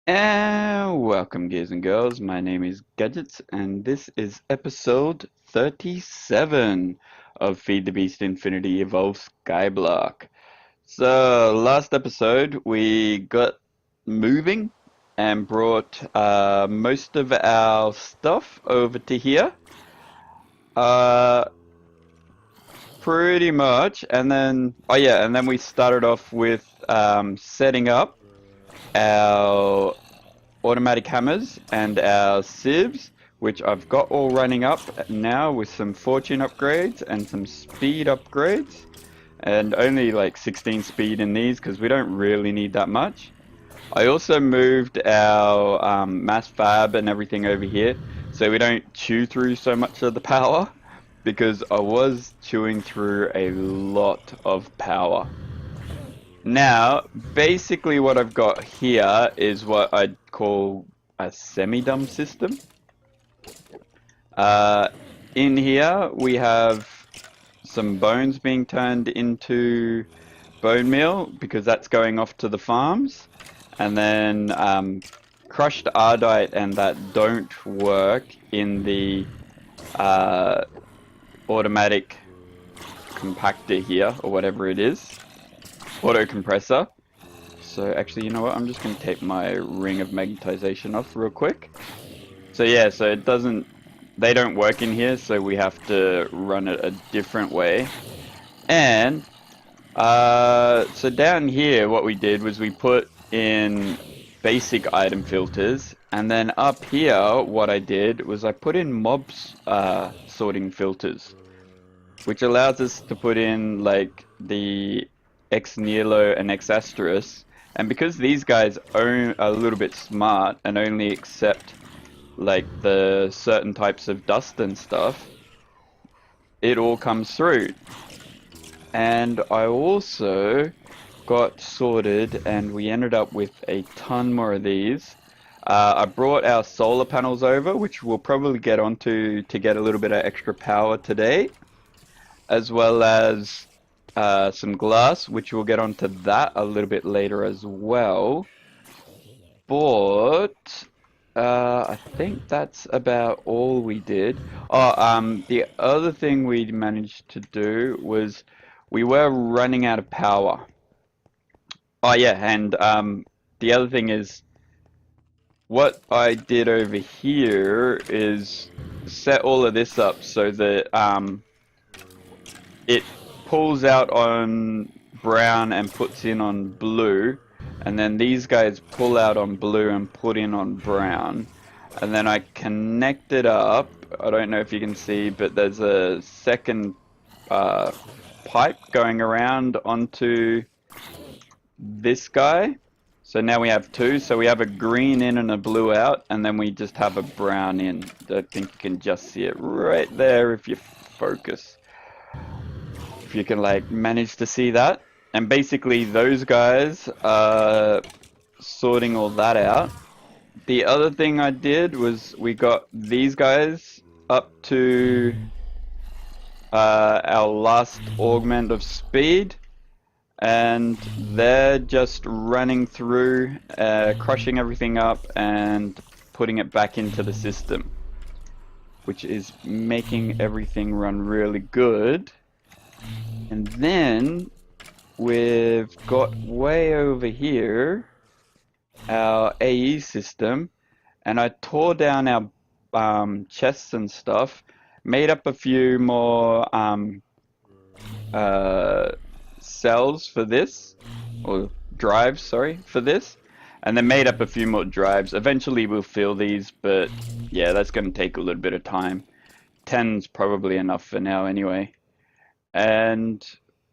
And welcome, guys and girls. My name is Gajitz, and this is episode 37 of Feed the Beast Infinity Evolved Skyblock. So, last episode, we got moving and brought most of our stuff over to here. Uh, Pretty much. And then, oh yeah, and then we started off with setting up our automatic hammers and our sieves, which I've got all running up now with some fortune upgrades and some speed upgrades, and only like 16 speed in these because we don't really need that much. I also moved our mass fab and everything over here so we don't chew through so much of the power because I was chewing through a lot of power. Now, basically what I've got here is what I'd call a semi-dumb system. Uh, in here we have some bones being turned into bone meal because that's going off to the farms. And then crushed ardite and that don't work in the automatic compactor here, or whatever it is. Auto compressor. So actually, you know what? I'm just going to take my ring of magnetization off real quick. So yeah, so it doesn't, they don't work in here, so we have to run it a different way. And so down here, what we did was we put in basic item filters, and then up here, what I did was I put in mobs sorting filters, which allows us to put in like the X Nihilo and X Asterisk. And because these guys are a little bit smart and only accept like the certain types of dust and stuff, it all comes through. And I also got sorted and we ended up with a ton more of these. I brought our solar panels over, which we'll probably get onto to get a little bit of extra power today, as well as some glass, which we'll get onto that a little bit later as well. But I think that's about all we did. Oh, the other thing we managed to do was we were running out of power. Oh yeah, and the other thing is what I did over here is set all of this up so that it pulls out on brown and puts in on blue, and then these guys pull out on blue and put in on brown, and then I connect it up. I don't know if you can see, but there's a second pipe going around onto this guy. So now we have two, so we have a green in and a blue out, and then we just have a brown in. I think you can just see it right there if you focus. If you can like manage to see that. And basically those guys are sorting all that out. The other thing I did was we got these guys up to our last augment of speed, and they're just running through, crushing everything up and putting it back into the system, which is making everything run really good. And then we've got way over here our AE system, and I tore down our chests and stuff, made up a few more cells for this, or drives, sorry, for this, and then made up a few more drives. Eventually we'll fill these, but yeah, that's going to take a little bit of time. 10's probably enough for now anyway. And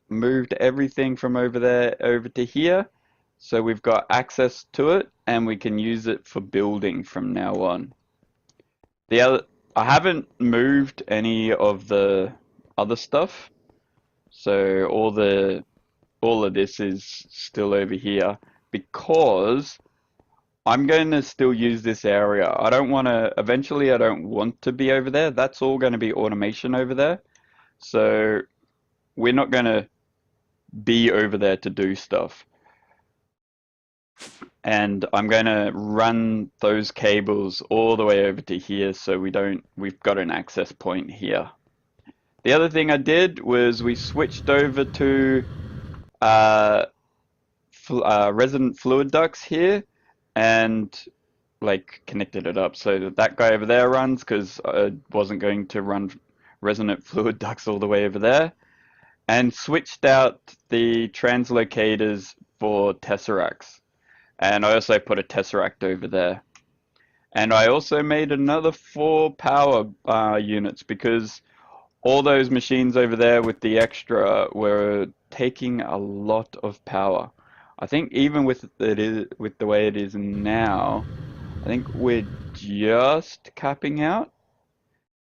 moved everything from over there over to here, so we've got access to it and we can use it for building from now on. I haven't moved any of the other stuff, so all of this is still over here because I'm going to still use this area. I don't want to, eventually I don't want to be over there. That's all going to be automation over there, so we're not going to be over there to do stuff. And I'm going to run those cables all the way over to here so we've got an access point here. The other thing I did was we switched over to uh, resident fluid ducts here and like connected it up so that that guy over there runs because I wasn't going to run resonant fluid ducts all the way over there, and switched out the translocators for tesseracts. And I also put a tesseract over there. And I also made another 4 power units because all those machines over there with the extra were taking a lot of power. I think even with with the way it is now, I think we're just capping out.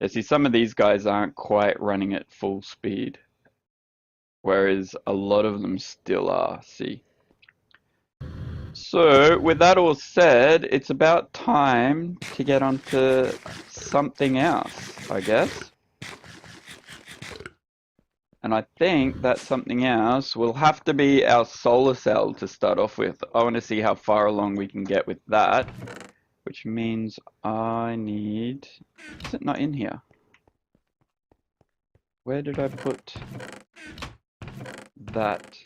You see, some of these guys aren't quite running at full speed, whereas a lot of them still are. See. So, with that all said, it's about time to get onto something else, I guess. And I think that something else will have to be our solar cell to start off with. I want to see how far along we can get with that, which means I need... Is it not in here? Where did I put that?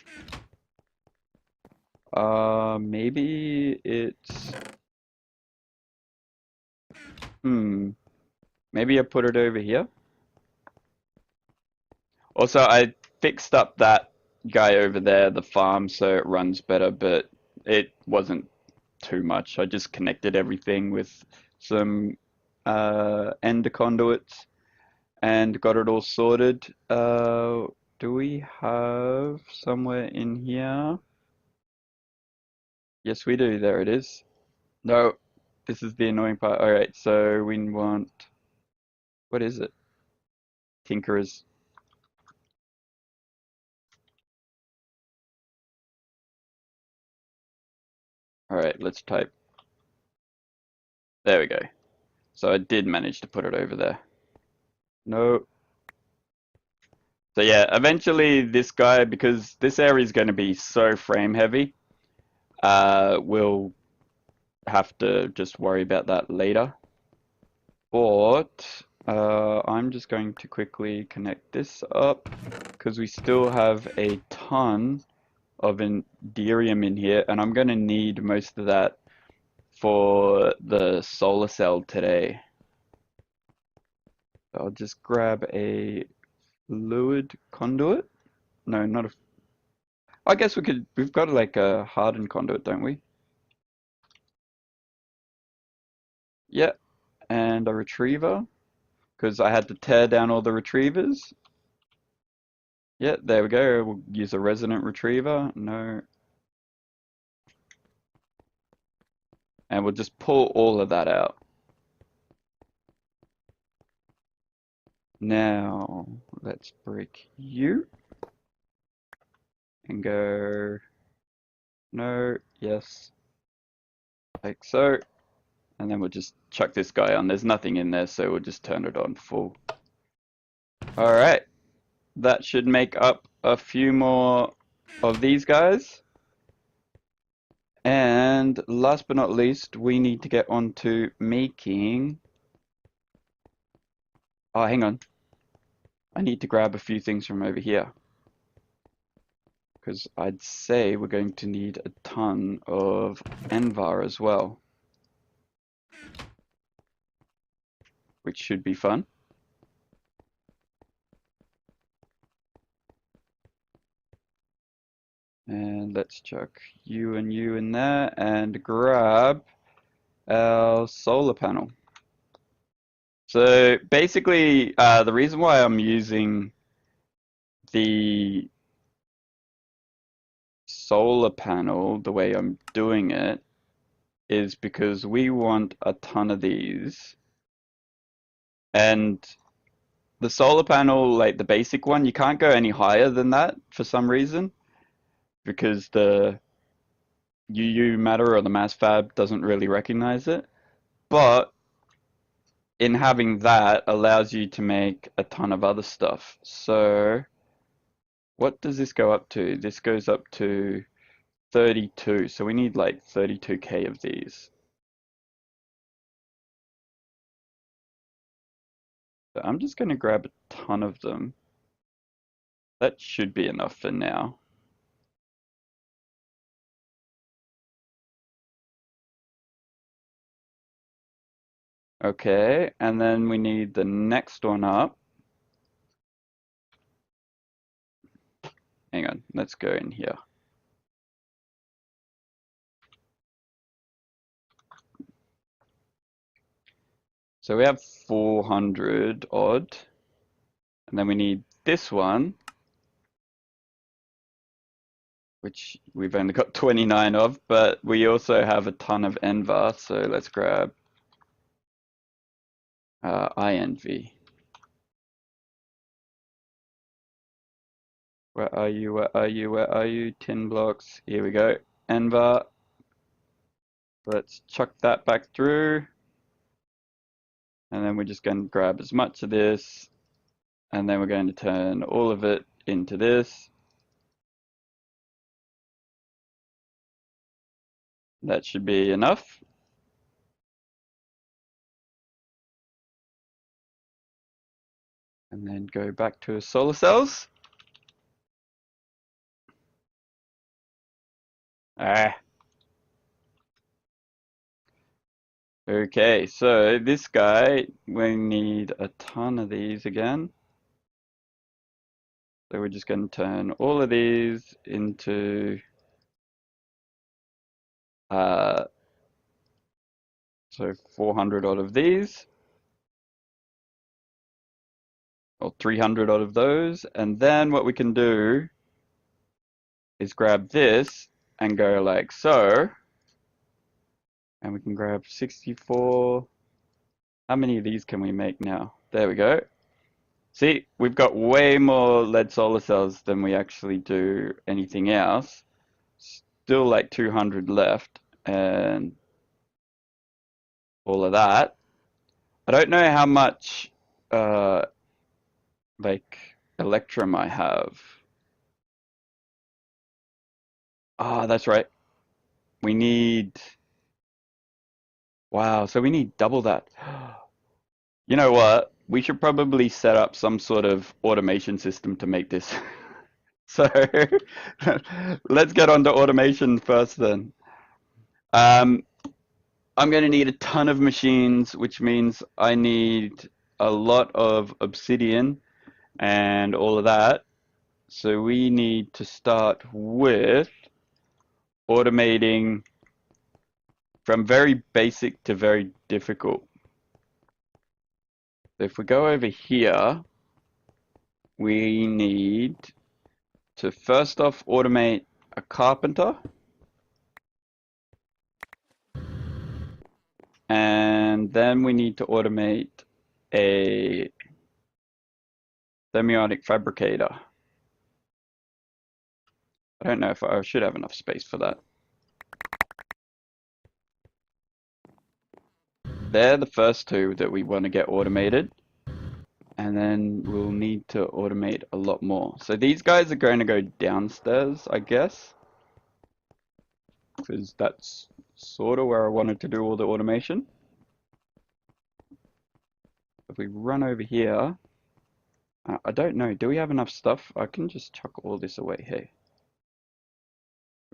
Maybe it's... Maybe I put it over here. Also, I fixed up that guy over there, the farm, so it runs better, but it wasn't too much. I just connected everything with some ender conduits and got it all sorted. Do we have somewhere in here? Yes, we do. There it is. No, this is the annoying part. All right, so we want... What is it? Tinkerers. All right, let's type. There we go. So I did manage to put it over there. No. So yeah, eventually this guy, because this area is going to be so frame heavy, we'll have to just worry about that later. But I'm just going to quickly connect this up because we still have a ton of enderium in here, and I'm going to need most of that for the solar cell today. I'll just grab a fluid conduit. No, not a... I guess we've got like a hardened conduit, don't we? Yeah, and a retriever, because I had to tear down all the retrievers. Yeah, there we go. We'll use a resonant retriever. No. And we'll just pull all of that out. Now, let's break you. And go... No, yes. Like so. And then we'll just chuck this guy on. There's nothing in there, so we'll just turn it on full. Alright. That should make up a few more of these guys. And last but not least, we need to get on to making... Oh, hang on. I need to grab a few things from over here. Because I'd say we're going to need a ton of en-devour as well. Which should be fun. And let's chuck you and you in there and grab our solar panel. So basically, the reason why I'm using the solar panel the way I'm doing it is because we want a ton of these. And the solar panel, like the basic one, you can't go any higher than that for some reason, because the UU matter or the mass fab doesn't really recognize it. But in having that allows you to make a ton of other stuff. So what does this go up to? This goes up to 32, so we need like 32k of these. So I'm just going to grab a ton of them. That should be enough for now. Okay, and then we need the next one up. Hang on, let's go in here. So we have 400 odd, and then we need this one, which we've only got 29 of, but we also have a ton of en-devour, so let's grab en-devour. Where are you? Where are you? Where are you? 10 blocks. Here we go. En-devour. Let's chuck that back through. And then we're just going to grab as much of this. And then we're going to turn all of it into this. That should be enough. And then go back to solar cells. Okay, so this guy, we need a ton of these again. So we're just going to turn all of these into so 400 odd of these, or 300 odd of those, and then what we can do is grab this and go like so, and we can grab 64. How many of these can we make now? There we go. See, we've got way more lead solar cells than we actually do anything else. Still like 200 left, and all of that. I don't know how much like Electrum I have. Ah, that's right. We need, wow, so we need double that. You know what? We should probably set up some sort of automation system to make this. So let's get on to automation first then. I'm going to need a ton of machines, which means I need a lot of obsidian and all of that. So we need to start with automating from very basic to very difficult. So if we go over here, we need to first off automate a carpenter. And then we need to automate a semiotic fabricator. I don't know if I should have enough space for that. They're the first two that we want to get automated. And then we'll need to automate a lot more. So these guys are going to go downstairs, I guess. Because that's sort of where I wanted to do all the automation. If we run over here, I don't know, do we have enough stuff? I can just chuck all this away. Hey,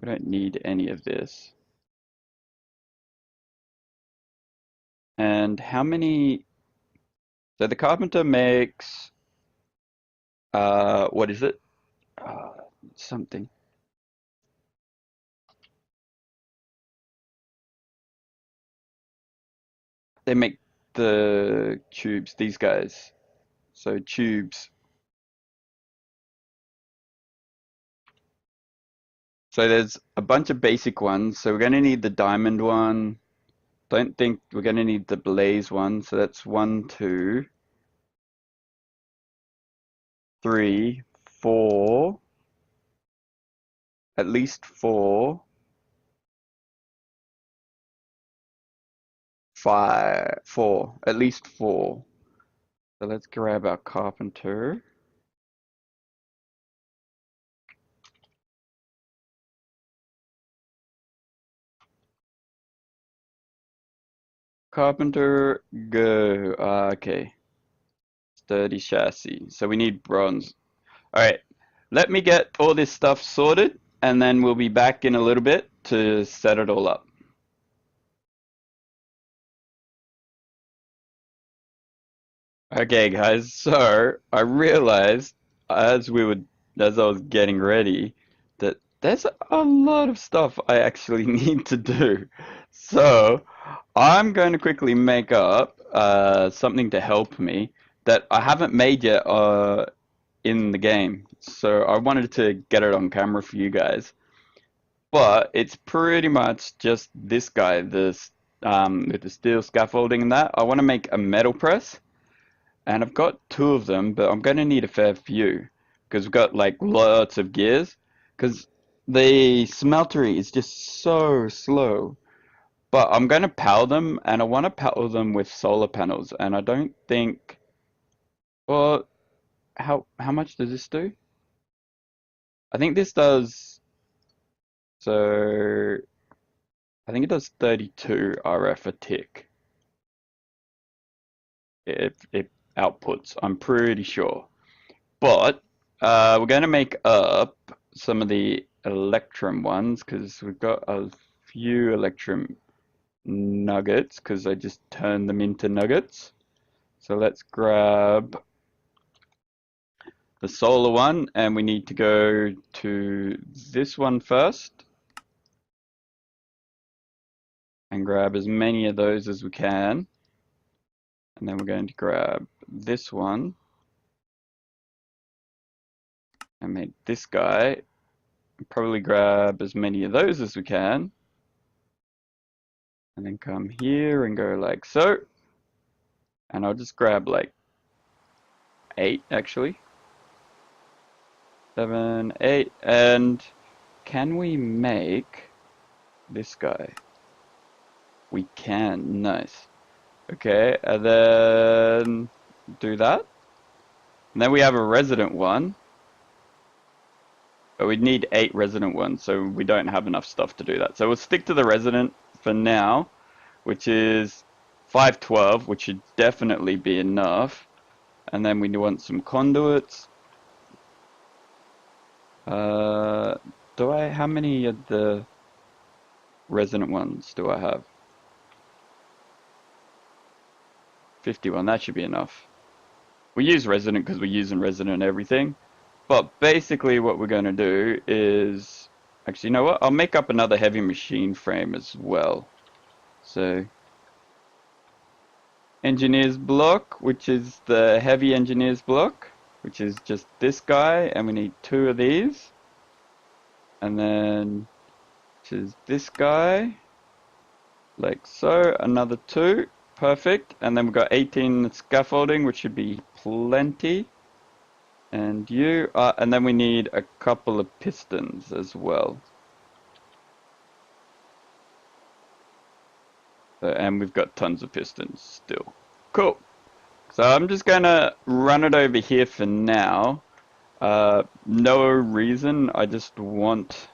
we don't need any of this. And how many? So the carpenter makes, what is it? Something. They make the tubes, these guys. So tubes. So there's a bunch of basic ones. So we're going to need the diamond one. Don't think we're going to need the blaze one. So that's 1, 2, 3, 4. At least 4. 5, 4. At least 4. So let's grab our carpenter. Carpenter, go. Okay. Sturdy chassis. So we need bronze. Alright. Let me get all this stuff sorted, and then we'll be back in a little bit to set it all up. Okay, guys, so I realized as we were as I was getting ready that there's a lot of stuff I actually need to do. So I'm going to quickly make up something to help me that I haven't made yet in the game. So I wanted to get it on camera for you guys. But it's pretty much just this guy, this with the steel scaffolding and that. I want to make a metal press. And I've got two of them, but I'm going to need a fair few because we've got like lots of gears. Because the smeltery is just so slow. But I'm going to power them, and I want to power them with solar panels. And I don't think, well, how much does this do? I think this does, so I think it does 32 RF a tick. It outputs, I'm pretty sure. But we're going to make up some of the Electrum ones because we've got a few Electrum nuggets because I just turned them into nuggets. So let's grab the solar one, and we need to go to this one first and grab as many of those as we can. And then we're going to grab this one and make this guy. Probably grab as many of those as we can. And then come here and go like so. And I'll just grab like 8 actually. 7, 8. And can we make this guy? We can. Nice. Okay, and then do that. And then we have a resident one. But we need 8 resident ones, so we don't have enough stuff to do that. So we'll stick to the resident for now, which is 512, which should definitely be enough. And then we want some conduits. How many of the resident ones do I have? 51, that should be enough. We use resident because we're using resident everything. But basically what we're going to do is, actually, you know what? I'll make up another heavy machine frame as well. So, engineer's block, which is the heavy engineer's block, which is just this guy, and we need 2 of these. And then, which is this guy, like so, another 2, perfect. And then we've got 18 scaffolding, which should be plenty. And and then we need a couple of pistons as well. And we've got tons of pistons still. Cool. So I'm just gonna run it over here for now. No reason, I just want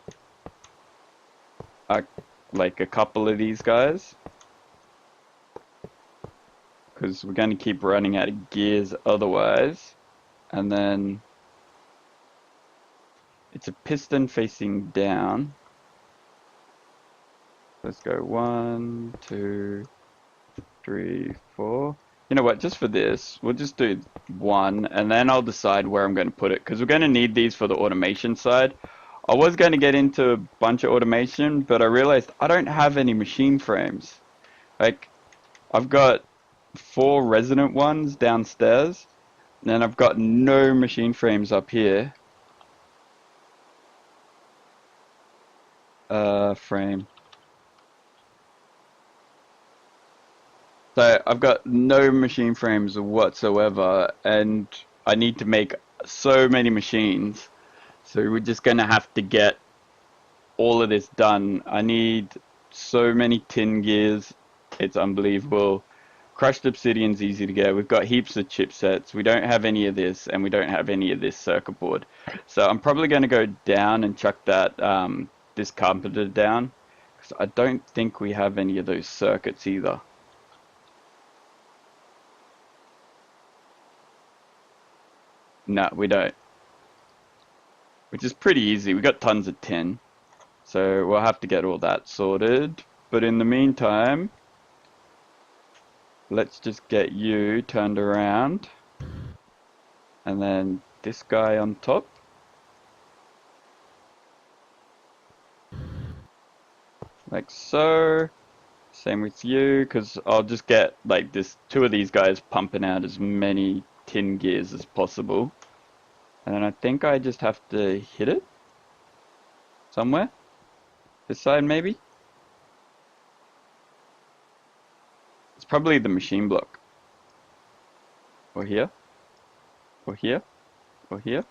like a couple of these guys. Because we're going to keep running out of gears otherwise. And then it's a piston facing down. Let's go 1, 2, 3, 4. You know what, just for this, we'll just do 1, and then I'll decide where I'm going to put it, because we're going to need these for the automation side. I was going to get into a bunch of automation, but I realized I don't have any machine frames. Like, I've got 4 resident ones downstairs, and I've got no machine frames up here. Frame. So I've got no machine frames whatsoever, and I need to make so many machines. So we're just gonna have to get all of this done. I need so many tin gears. It's unbelievable. Crushed obsidian's easy to get. We've got heaps of chipsets. We don't have any of this, and we don't have any of this circuit board. So I'm probably gonna go down and chuck that this carpenter down, because I don't think we have any of those circuits either. No, we don't. Which is pretty easy. We got tons of tin. So we'll have to get all that sorted. But in the meantime, let's just get you turned around. And then this guy on top. Like so. Same with you, because I'll just get like two of these guys pumping out as many tin gears as possible. And then I think I just have to hit it somewhere. This side maybe? It's probably the machine block. Or here. Or here. Or here.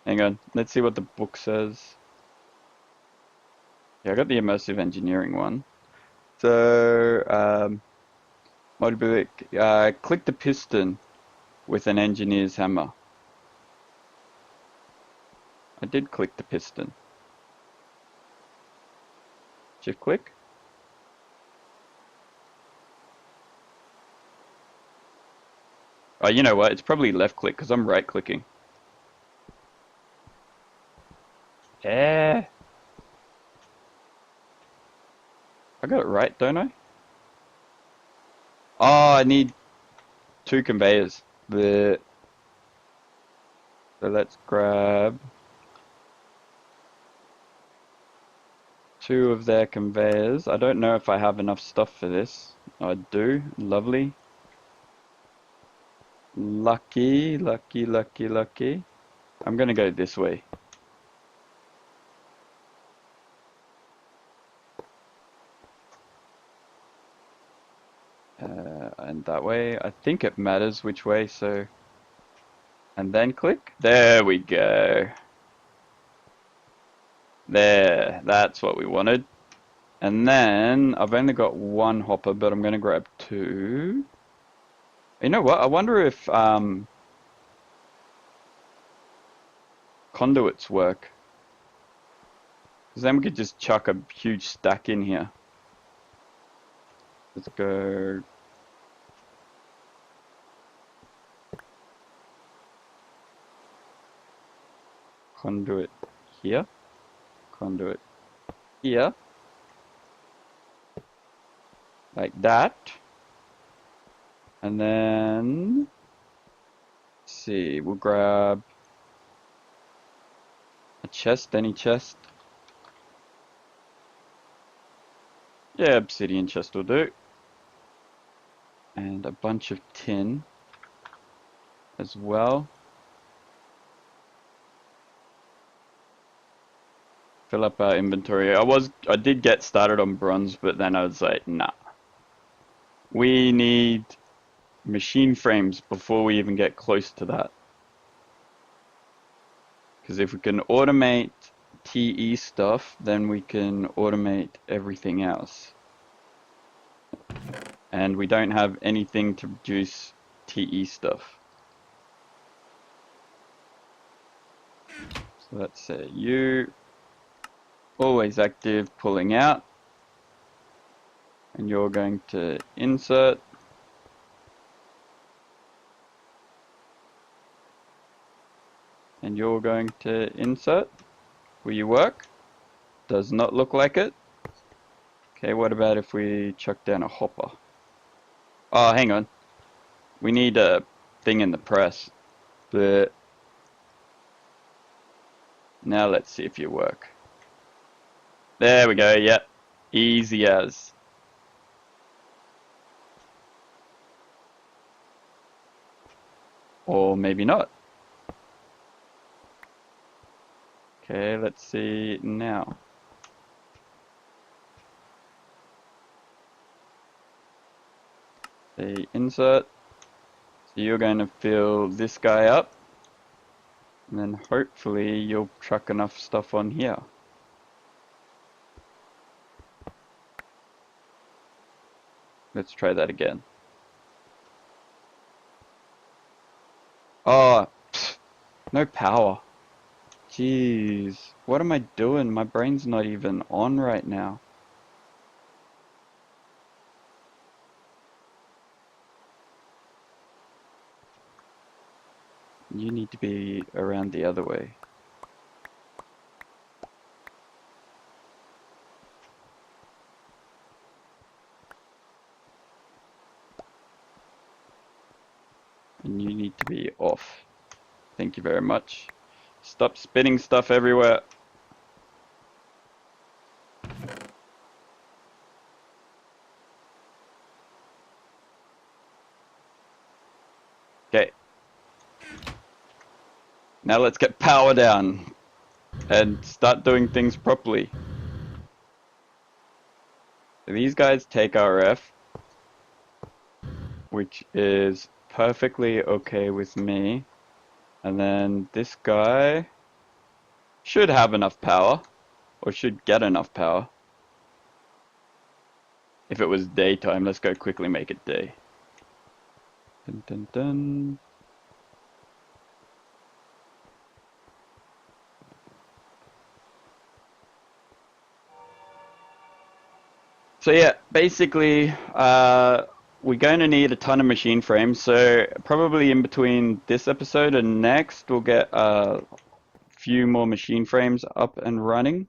Hang on, let's see what the book says. Yeah, I got the immersive engineering one. So, click the piston with an engineer's hammer. I did click the piston. Shift click. Oh, you know what? It's probably left click because I'm right clicking. Yeah. I got it right, don't I? Oh, I need 2 conveyors. So let's grab 2 of their conveyors. I don't know if I have enough stuff for this. I do. Lovely. Lucky, lucky, lucky, lucky. I'm gonna go this way. And that way. I think it matters which way, so... And then click. There we go. There, that's what we wanted. And then, I've only got 1 hopper, but I'm gonna grab 2. You know what? I wonder if conduits work. Because then we could just chuck a huge stack in here. Let's go. Conduit here. Conduit here. Like that. And then, let's see, we'll grab a chest, any chest. Yeah, obsidian chest will do. And a bunch of tin as well. Fill up our inventory. I did get started on bronze, but then I was like, nah. We need machine frames before we even get close to that. Because if we can automate TE stuff, then we can automate everything else. And we don't have anything to produce TE stuff. So let's say you always active, pulling out. And you're going to insert. And you're going to insert. Will you work? Does not look like it. Okay, what about if we chuck down a hopper? Oh, hang on. We need a thing in the press. But now let's see if you work. There we go, yep. Easy as. Or maybe not. Okay, let's see now. The insert. So you're going to fill this guy up. And then hopefully you'll chuck enough stuff on here. Let's try that again. Oh, pfft, no power. Jeez, what am I doing? My brain's not even on right now. You need to be around the other way. And you need to be off. Thank you very much. Stop spitting stuff everywhere. Okay. Now let's get power down and start doing things properly. So these guys take RF, which is perfectly okay with me. And then this guy should have enough power, or should get enough power. If it was daytime, let's go quickly make it day. Dun, dun, dun. So yeah, basically, we're going to need a ton of machine frames. So probably in between this episode and next, we'll get a few more machine frames up and running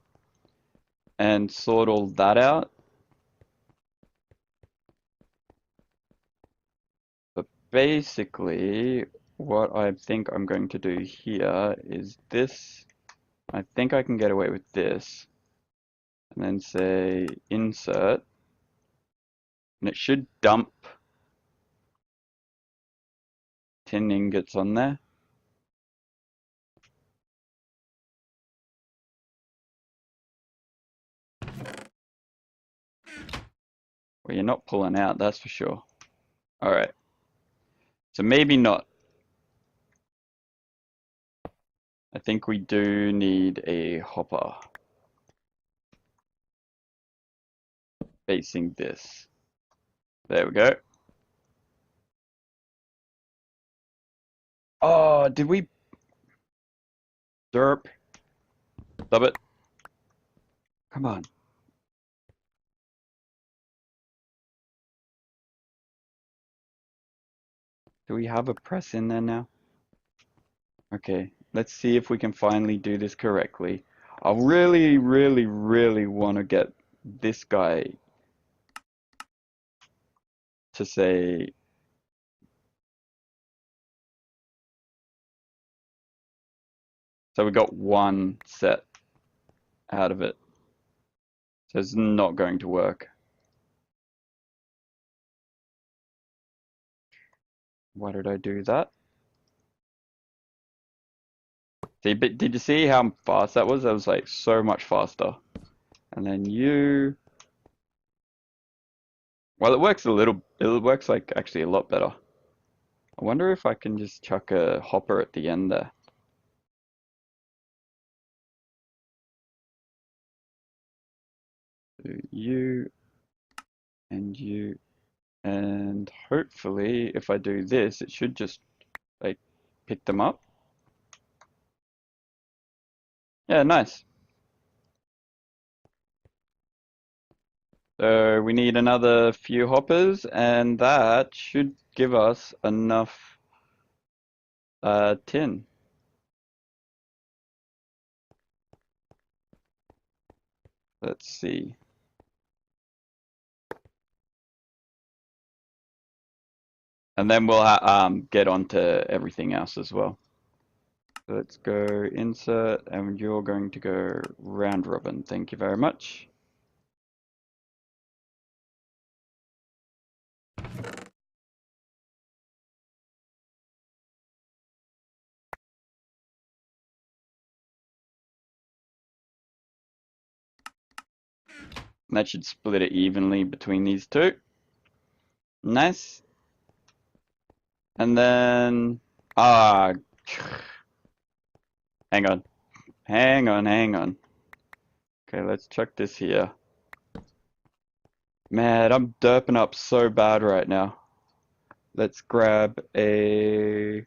and sort all that out. But basically, what I think I'm going to do here is this. I think I can get away with this. And then say insert. And it should dump tin ingots on there. Well, you're not pulling out, that's for sure. Alright. So maybe not. I think we do need a hopper facing this. There we go. Oh, did we? Derp. Stop it. Come on. Do we have a press in there now? Okay, let's see if we can finally do this correctly. I really, really, really want to get this guy to say... So we got one set out of it. So it's not going to work. Why did I do that? See, but did you see how fast that was? That was like so much faster. And then you... Well, it works it works like actually a lot better. I wonder if I can just chuck a hopper at the end there. So you and you, and hopefully if I do this, it should just like pick them up. Yeah, nice. So we need another few hoppers, and that should give us enough tin. Let's see. And then we'll get onto everything else as well. Let's go insert, and you're going to go round robin. Thank you very much. That should split it evenly between these two. Nice. And then, hang on, hang on, hang on. Okay, let's check this here. Man, I'm derping up so bad right now. Let's grab another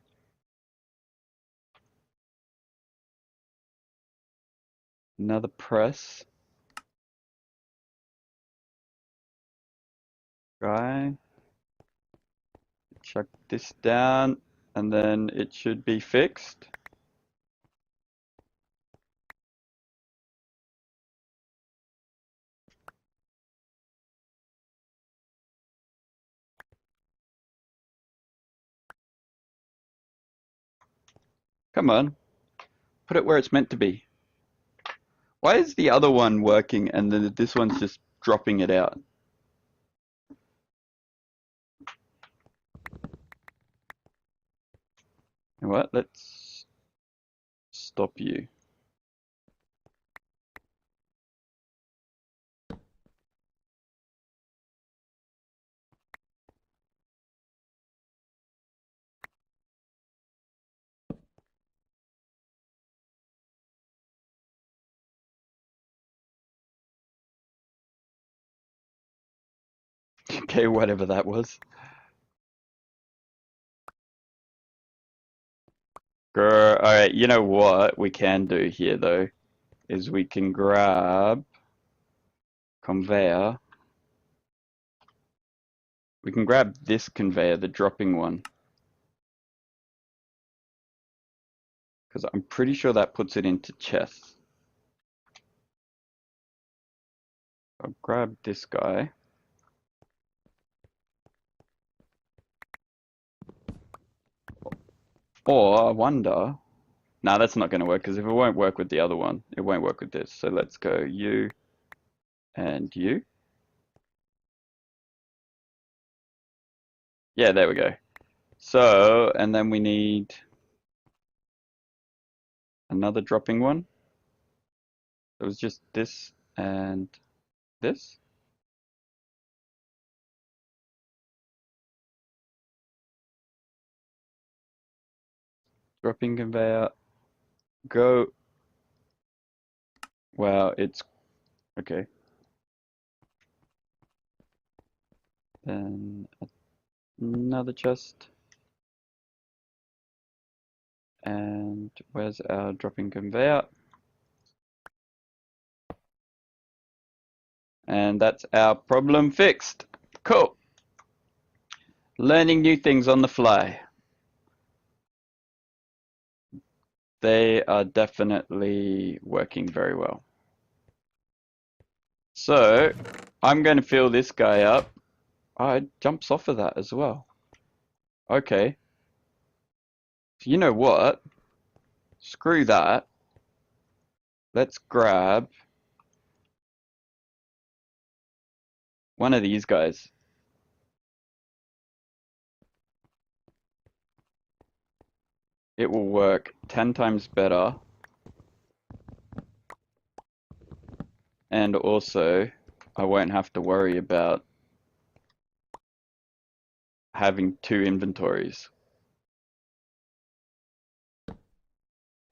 press. Guy. Chuck this down. and then it should be fixed. Come on, put it where it's meant to be. Why is the other one working and then this one's just dropping it out? You know what? Let's stop you. Okay, whatever that was. Alright, you know what we can do here though, is we can grab conveyor. We can grab this conveyor, the dropping one. Because I'm pretty sure that puts it into chests. I'll grab this guy. Or, I wonder... Nah, that's not going to work, because if it won't work with the other one, it won't work with this. So let's go you and you. Yeah, there we go. So, and then we need another dropping one. It was just this and this. Dropping conveyor. Go. Wow, it's okay. Then another chest. And where's our dropping conveyor? And that's our problem fixed. Cool. Learning new things on the fly. They are definitely working very well. So, I'm going to fill this guy up. Oh, it jumps off of that as well. Okay. So you know what? Screw that. Let's grab one of these guys. It will work 10 times better. And also, I won't have to worry about having two inventories.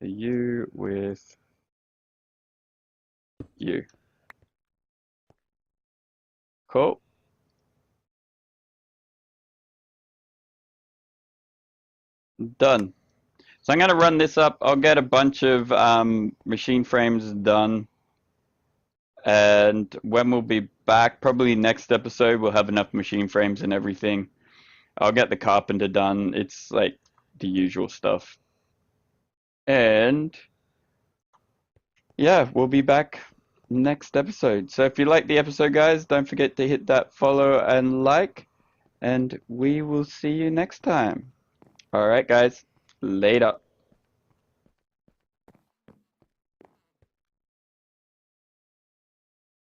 You with you. Cool. Done. So I'm going to run this up. I'll get a bunch of machine frames done. And when we'll be back, probably next episode, we'll have enough machine frames and everything. I'll get the carpenter done. It's like the usual stuff. And yeah, we'll be back next episode. So if you like the episode, guys, don't forget to hit that follow and like. And we will see you next time. All right, guys. Later.